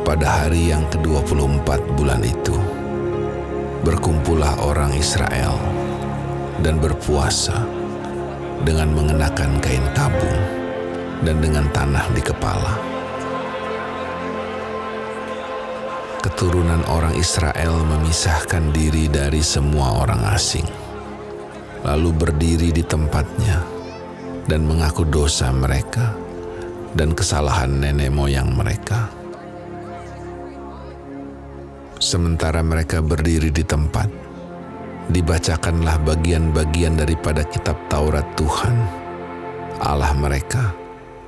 Pada hari yang ke-24 bulan itu, berkumpullah orang Israel dan berpuasa dengan mengenakan kain tabung dan dengan tanah di kepala. Keturunan orang Israel memisahkan diri dari semua orang asing, lalu berdiri di tempatnya dan mengaku dosa mereka dan kesalahan nenek moyang mereka. Sementara mereka berdiri di tempat, dibacakanlah bagian-bagian daripada kitab Taurat Tuhan, Allah mereka,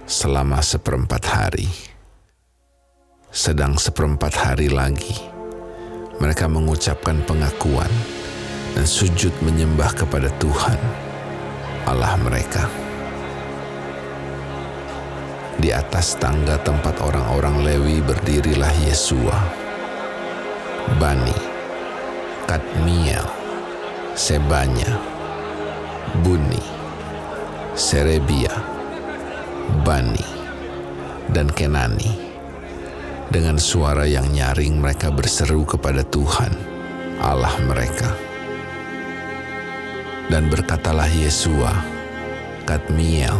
selama 1/4 hari. Sedang 1/4 hari lagi, mereka mengucapkan pengakuan dan sujud menyembah kepada Tuhan, Allah mereka. Di atas tangga tempat orang-orang Lewi berdirilah Yesua, Bani, Kadmiel, Sebanya, Buni, Serebia, Bani, dan Kenani. Dengan suara yang nyaring mereka berseru kepada Tuhan, Allah mereka. Dan berkatalah Yesua, Kadmiel,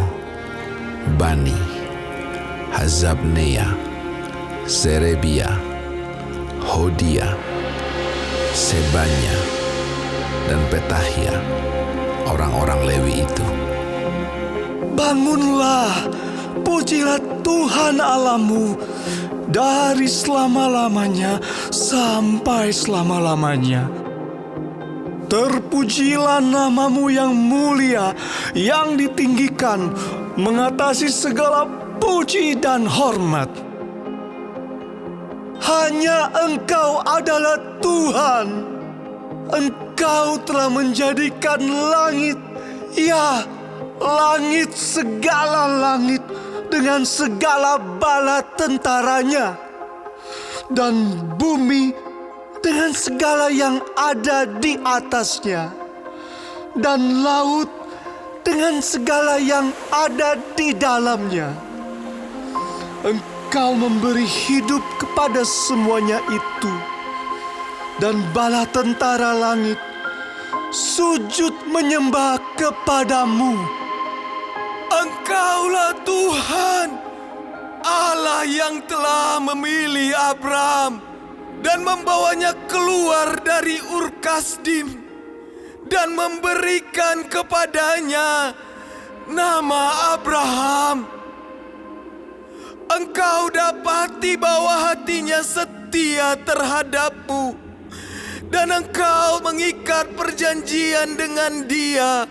Bani, Hazabnea, Serebia, Hodia, Sebanya, dan Petahia, orang-orang Lewi itu. Bangunlah, pujilah Tuhan Allahmu dari selama-lamanya sampai selama-lamanya. Terpujilah namamu yang mulia, yang ditinggikan, mengatasi segala puji dan hormat. Hanya Engkau adalah Tuhan. Engkau telah menjadikan langit, ya, langit, segala langit dengan segala bala tentaranya, dan bumi dengan segala yang ada di atasnya, dan laut dengan segala yang ada di dalamnya. Engkau memberi hidup kepada semuanya itu, dan bala tentara langit sujud menyembah kepadamu. Engkaulah Tuhan, Allah yang telah memilih Abram dan membawanya keluar dari Ur Kasdim dan memberikan kepadanya nama Abraham. Engkau dapati bahwa hatinya setia terhadapmu, dan engkau mengikat perjanjian dengan dia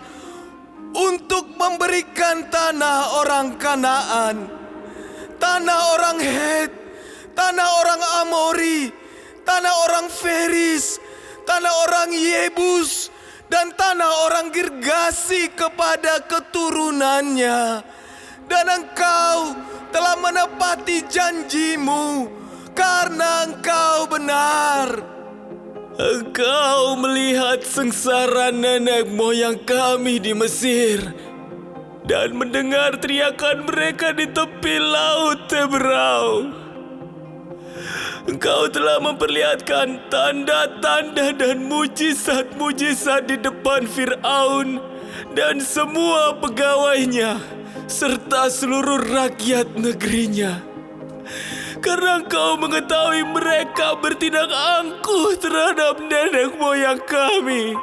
untuk memberikan tanah orang Kanaan, tanah orang Het, tanah orang Amori, tanah orang Feris, tanah orang Yebus, dan tanah orang Girgasi kepada keturunannya. Dan engkau telah menepati janjimu karena engkau benar. Engkau melihat sengsara nenek moyang kami di Mesir dan mendengar teriakan mereka di tepi laut Teberau. Engkau telah memperlihatkan tanda-tanda dan mujizat-mujizat di depan Fir'aun dan semua pegawainya serta seluruh rakyat negerinya. Karena engkau mengetahui mereka bertindak angkuh terhadap nenek moyang kami.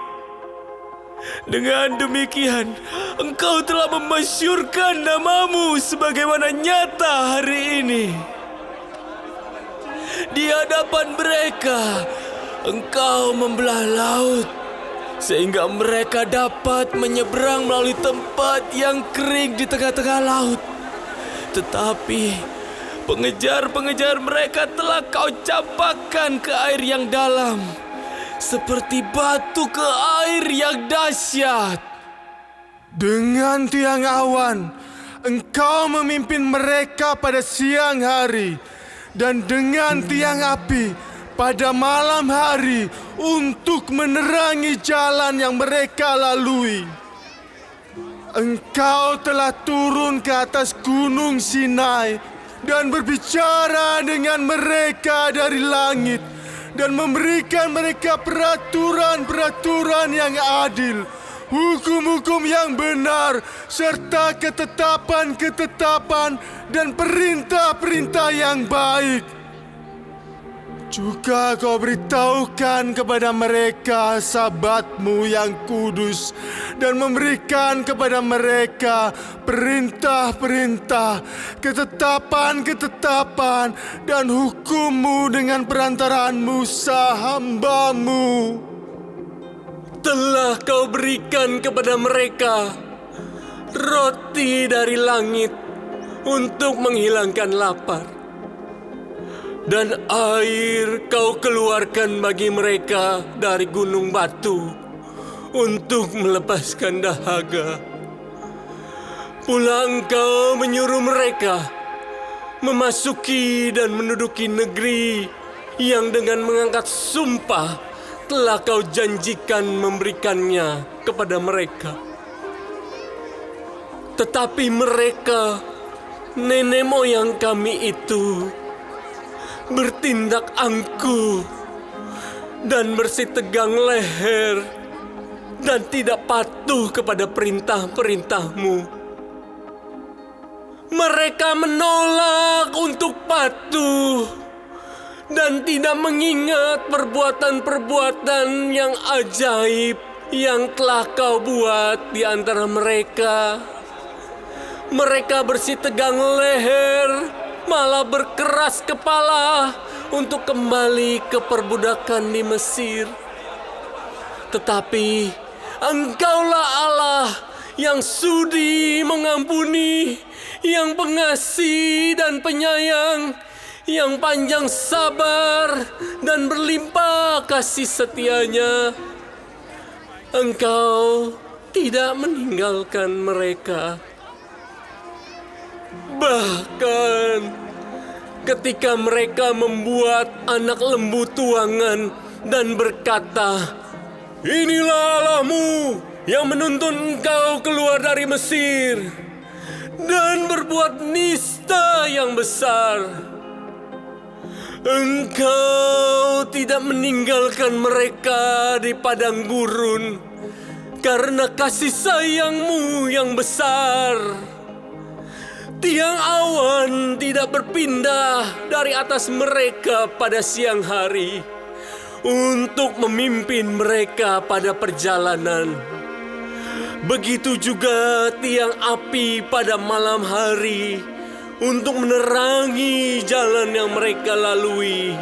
Dengan demikian, engkau telah memasyurkan namamu sebagaimana nyata hari ini. Di hadapan mereka, engkau membelah laut, sehingga mereka dapat menyeberang melalui tempat yang kering di tengah-tengah laut. Tetapi pengejar-pengejar mereka telah kau campakkan ke air yang dalam, seperti batu ke air yang dahsyat. Dengan tiang awan, engkau memimpin mereka pada siang hari, dan dengan tiang api pada malam hari untuk menerangi jalan yang mereka lalui. Engkau telah turun ke atas gunung Sinai dan berbicara dengan mereka dari langit dan memberikan mereka peraturan-peraturan yang adil, hukum-hukum yang benar, serta ketetapan-ketetapan dan perintah-perintah yang baik. Juga kau beritahukan kepada mereka Sabatmu yang kudus dan memberikan kepada mereka perintah-perintah, ketetapan-ketetapan dan hukum-Mu dengan perantaraan Musa hamba-Mu. Telah kau berikan kepada mereka roti dari langit untuk menghilangkan lapar, dan air kau keluarkan bagi mereka dari gunung batu untuk melepaskan dahaga. Pula engkau menyuruh mereka memasuki dan menduduki negeri yang dengan mengangkat sumpah telah kau janjikan memberikannya kepada mereka. Tetapi mereka, nenek moyang kami itu, bertindak angkuh dan bersitegang leher dan tidak patuh kepada perintah-perintah-Mu. Mereka menolak untuk patuh dan tidak mengingat perbuatan-perbuatan yang ajaib yang telah kau buat di antara mereka. Mereka bersitegang leher, malah berkeras kepala untuk kembali ke perbudakan di Mesir. Tetapi Engkaulah Allah yang sudi mengampuni, yang pengasih dan penyayang, yang panjang sabar dan berlimpah kasih setianya. Engkau tidak meninggalkan mereka. Bahkan ketika mereka membuat anak lembu tuangan dan berkata, "Inilah Allahmu yang menuntun engkau keluar dari Mesir," dan berbuat nista yang besar, Engkau tidak meninggalkan mereka di padang gurun karena kasih sayang-Mu yang besar. Tiang awan tidak berpindah dari atas mereka pada siang hari untuk memimpin mereka pada perjalanan. Begitu juga tiang api pada malam hari untuk menerangi jalan yang mereka lalui.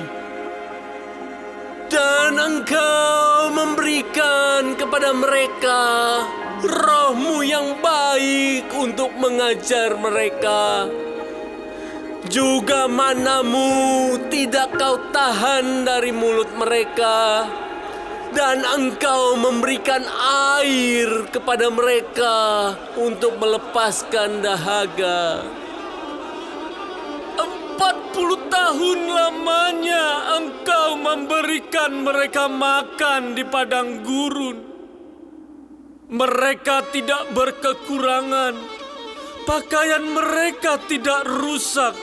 Dan Engkau memberikan kepada mereka Roh-Mu yang baik untuk mengajar mereka. Juga mana-Mu tidak Kau tahan dari mulut mereka. Dan Engkau memberikan air kepada mereka untuk melepaskan dahaga. 40 tahun lamanya Engkau memberikan mereka makan di padang gurun. Mereka tidak berkekurangan, pakaian mereka tidak rusak,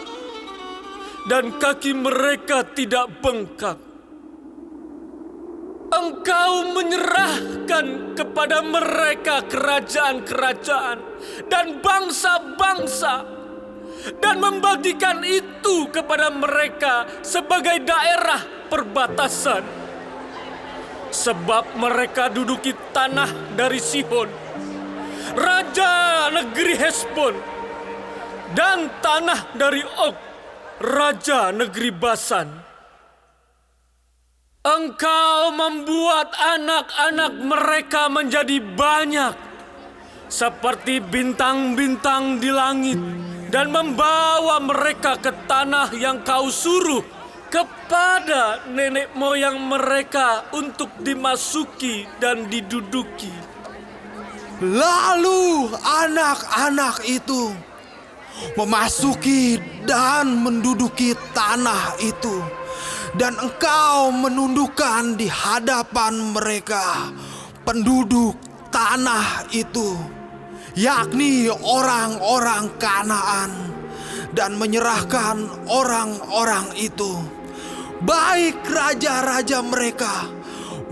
dan kaki mereka tidak bengkak. Engkau menyerahkan kepada mereka kerajaan-kerajaan dan bangsa-bangsa, dan membagikan itu kepada mereka sebagai daerah perbatasan. Sebab mereka duduki tanah dari Sihon, raja negeri Hesbon, dan tanah dari Og, raja negeri Basan. Engkau membuat anak-anak mereka menjadi banyak, seperti bintang-bintang di langit, dan membawa mereka ke tanah yang Kau suruh kepada nenek moyang mereka untuk dimasuki dan diduduki. Lalu anak-anak itu memasuki dan menduduki tanah itu, dan Engkau menundukkan di hadapan mereka penduduk tanah itu, yakni orang-orang Kanaan, dan menyerahkan orang-orang itu, baik raja-raja mereka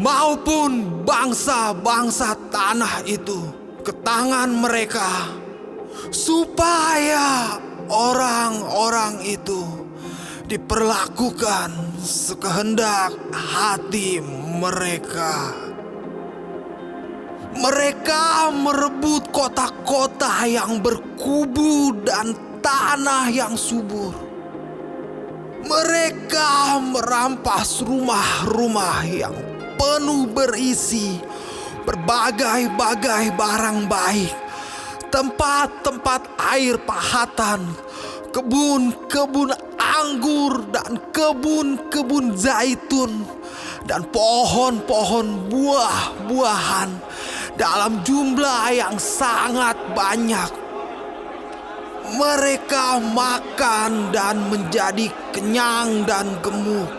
maupun bangsa-bangsa tanah itu, ke tangan mereka, supaya orang-orang itu diperlakukan sekehendak hati mereka. Mereka merebut kota-kota yang berkubu dan tanah yang subur. Mereka merampas rumah-rumah yang penuh berisi berbagai-bagai barang baik, tempat-tempat air pahatan, kebun-kebun anggur dan kebun-kebun zaitun, dan pohon-pohon buah-buahan dalam jumlah yang sangat banyak. Mereka makan dan menjadi kenyang dan gemuk.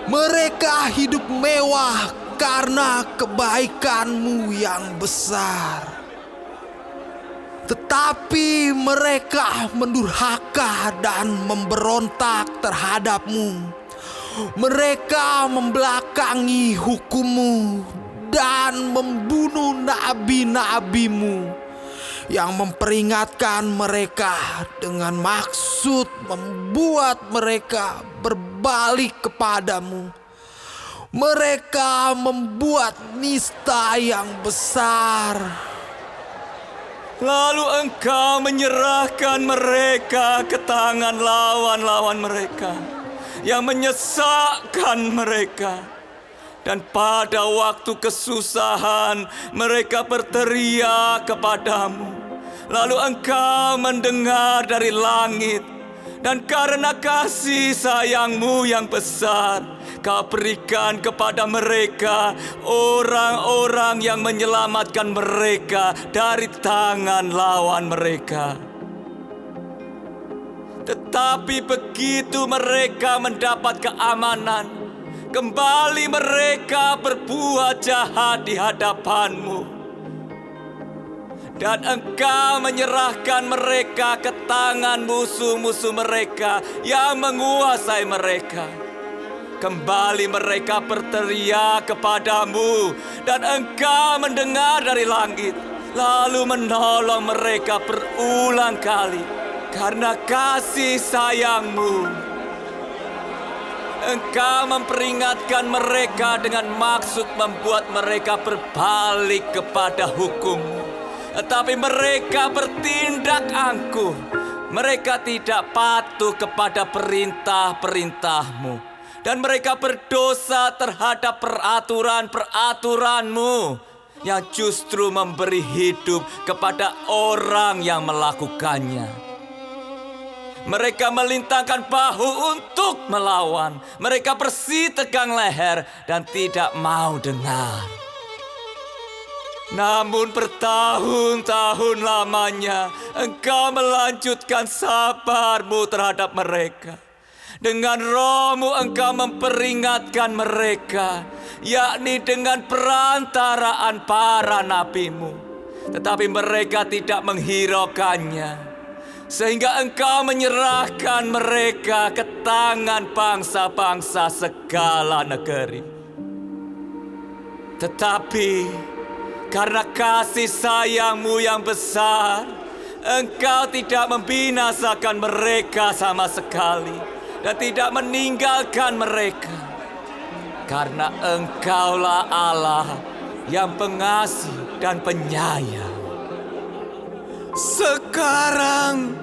Mereka hidup mewah karena kebaikan-Mu yang besar. Tetapi mereka mendurhaka dan memberontak terhadap-Mu. Mereka membelakangi hukum-Mu dan membunuh nabi-nabi-Mu yang memperingatkan mereka dengan maksud membuat mereka berbalik kepadamu. Mereka membuat nista yang besar. Lalu Engkau menyerahkan mereka ke tangan lawan-lawan mereka yang menyesakkan mereka. Dan pada waktu kesusahan mereka berteriak kepadamu. Lalu Engkau mendengar dari langit, dan karena kasih sayang-Mu yang besar, Kau berikan kepada mereka orang-orang yang menyelamatkan mereka dari tangan lawan mereka. Tetapi begitu mereka mendapat keamanan, kembali mereka berbuat jahat di hadapan-Mu. Dan Engkau menyerahkan mereka ke tangan musuh-musuh mereka yang menguasai mereka. Kembali mereka berteriak kepadamu, dan Engkau mendengar dari langit, lalu menolong mereka berulang kali karena kasih sayang-Mu. Engkau memperingatkan mereka dengan maksud membuat mereka berbalik kepada hukum-Mu. Tetapi mereka bertindak angkuh. Mereka tidak patuh kepada perintah-perintah-Mu. Dan mereka berdosa terhadap peraturan-peraturan-Mu yang justru memberi hidup kepada orang yang melakukannya. Mereka melintangkan bahu untuk melawan. Mereka bersitegang leher dan tidak mau dengar. Namun bertahun-tahun lamanya Engkau melanjutkan sabar-Mu terhadap mereka. Dengan Roh-Mu Engkau memperingatkan mereka, yakni dengan perantaraan para nabi-Mu. Tetapi mereka tidak menghiraukannya, sehingga Engkau menyerahkan mereka ke tangan bangsa-bangsa segala negeri. Tetapi karena kasih sayang-Mu yang besar, Engkau tidak membinasakan mereka sama sekali dan tidak meninggalkan mereka. Karena Engkaulah Allah yang pengasih dan penyayang. Sekarang,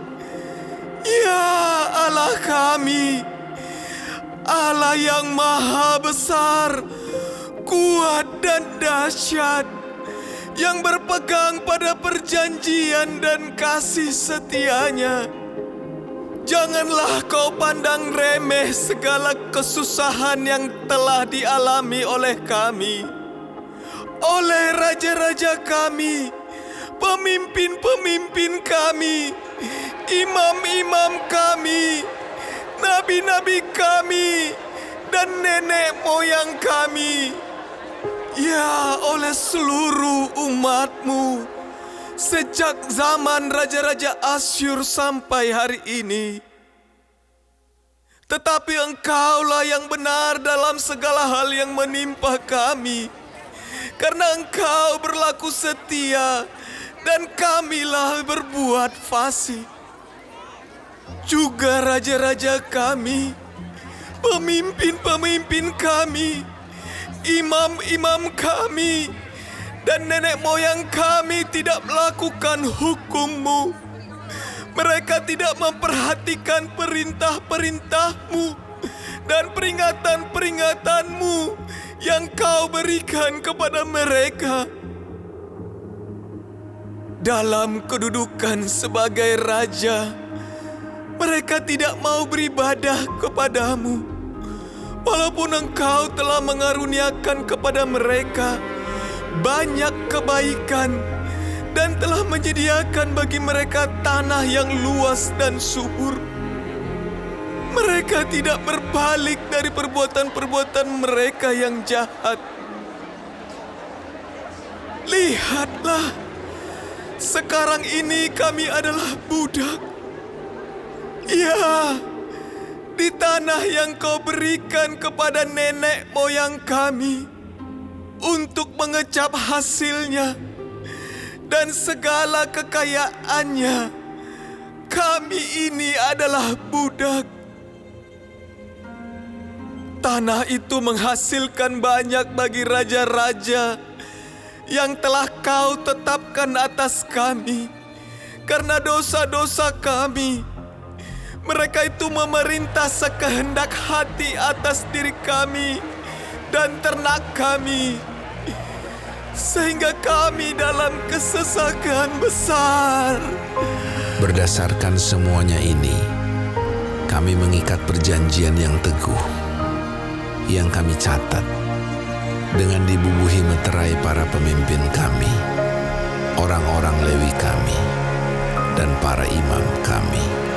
ya Allah kami, Allah yang maha besar, kuat dan dahsyat, yang berpegang pada perjanjian dan kasih setia-Nya. Janganlah Kau pandang remeh segala kesusahan yang telah dialami oleh kami, oleh raja-raja kami, pemimpin-pemimpin kami, imam-imam kami, nabi-nabi kami, dan nenek moyang kami. Ya, oleh seluruh umat-Mu sejak zaman raja-raja Asyur sampai hari ini. Tetapi Engkaulah yang benar dalam segala hal yang menimpa kami, karena Engkau berlaku setia dan kamilah berbuat fasih. Juga raja-raja kami, pemimpin-pemimpin kami, imam-imam kami, dan nenek moyang kami tidak melakukan hukum-Mu. Mereka tidak memperhatikan perintah-perintah-Mu dan peringatan-peringatan-Mu yang Kau berikan kepada mereka. Dalam kedudukan sebagai raja, mereka tidak mau beribadah kepada-Mu, walaupun Engkau telah mengaruniakan kepada mereka banyak kebaikan dan telah menyediakan bagi mereka tanah yang luas dan subur. Mereka tidak berbalik dari perbuatan-perbuatan mereka yang jahat. Lihatlah, sekarang ini kami adalah budak. Ya, di tanah yang Kau berikan kepada nenek moyang kami untuk mengecap hasilnya dan segala kekayaannya, kami ini adalah budak. Tanah itu menghasilkan banyak bagi raja-raja yang telah Kau tetapkan atas kami karena dosa-dosa kami. Mereka itu memerintah sekehendak hati atas diri kami dan ternak kami, sehingga kami dalam kesesakan besar. Berdasarkan semuanya ini, kami mengikat perjanjian yang teguh, yang kami catat dengan dibubuhi meterai para pemimpin kami, orang-orang Lewi kami, dan para imam kami.